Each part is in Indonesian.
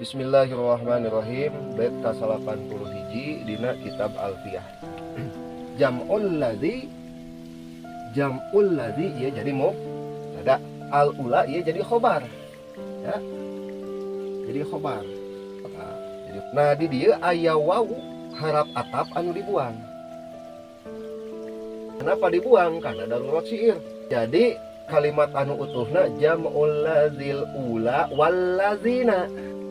Bismillahirrahmanirrahim. Bait ka-81 dina kitab Alfiyah. Jam'ul ladzi ya jadi mubtada, al ula ya jadi khobar. Ya. Jadi khobar. Nah, di dieu aya waw harap atap anu dibuang. Kenapa dibuang? Karena darurat syair. Jadi kalimat anu utuhna jam'ul ladzil ula wal ladzina.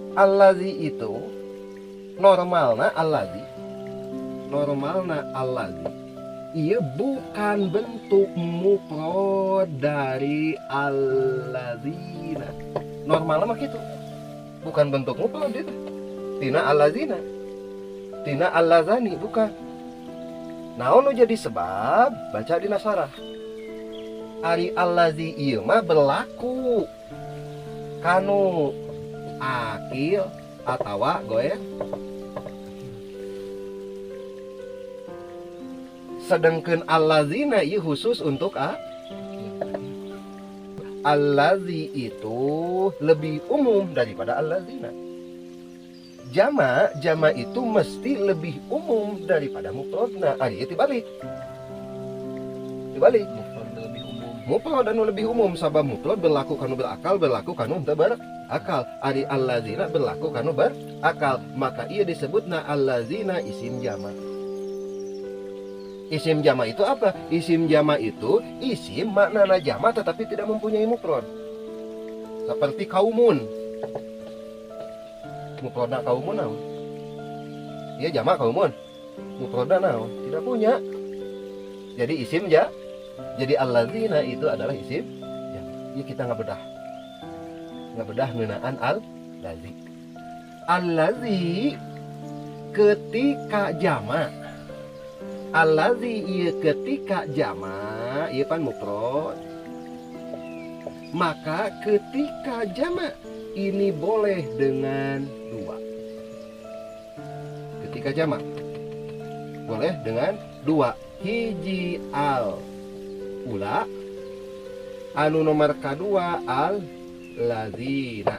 Allazi itu normalna allazi ia bukan bentuk mufrad dari allazina. Normalna mah gitu, bukan bentuk mufrad itu. Tina allazina, tina allazani, bukan. Naon nu jadi sebab baca di nasarah ari allazi ieu mah berlaku kanu akil atawa goyang. Sedangkan allazina ieu khusus untuk allazi itu lebih umum daripada allazina. Jama itu mesti lebih umum daripada mufradna. Ari tibalik. Mufrad anu lebih umum sabab mufrad berlaku kanu berakal, berlaku kanu teu berakal. Ari allazina berlaku kanu berakal, maka ia disebutna allazina isim jama. Isim jama itu apa? Isim jama itu isim maknana jama tetapi tidak mempunyai mufrad. Seperti kaumun. Mufradna kaumun naon? Ia jama kaumun. Mufradna naon? Tidak punya. Jadi isim jama. Jadi allazina itu adalah isim jama. Ya kita ngabedah ngeunaan al-lazi. Allazi ketika jama. Allazi ieu ketika jama, ieu pan mufrad. Maka ketika jama ini boleh dengan dua. Ketika jama boleh dengan dua. Hiji al ula anu nomor kedua al lazina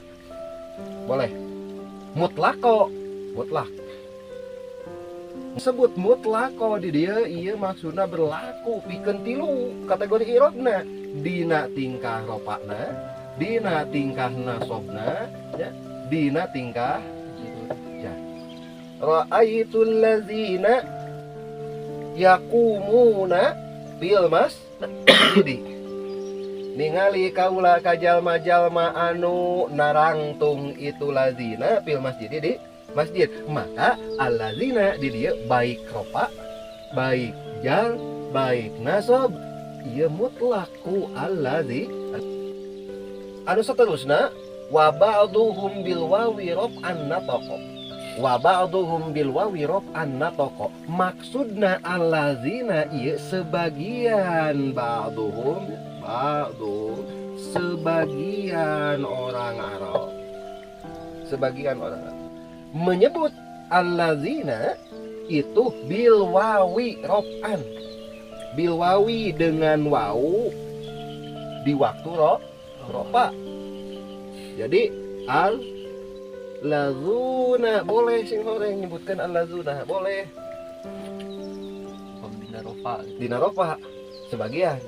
boleh mutlak sebut mutlako di dia iya maksudna berlaku pikeun tilu kategori irobna dina tingkah rofakna, dina tingkah nasobna, ya, dina tingkah ya. Ra'aitul lazina yakumuna bil masjid. Ningali kaula ka jalma-jalma anu narangtung itu lazina fil masjid di masjid. Maka allazina di dieu baik rofa, baik jar, baik nasab, ieu mutlaku allazi. Anu saterusna wa ba'duhum bil wawi raf'an nataqa. Wa ba'duhum bil wawi raf'an nataqa. Maksudna allazina ieu sebagian sebagian orang Arab. Sebagian orang Arab menyebut allazina itu bil wawi raf'an. Bil wawi dengan wawu di waktu rofa. Jadi al lazuna boleh sing horeng nyebutkan al-lazuna boleh. Dina rofa sebagian.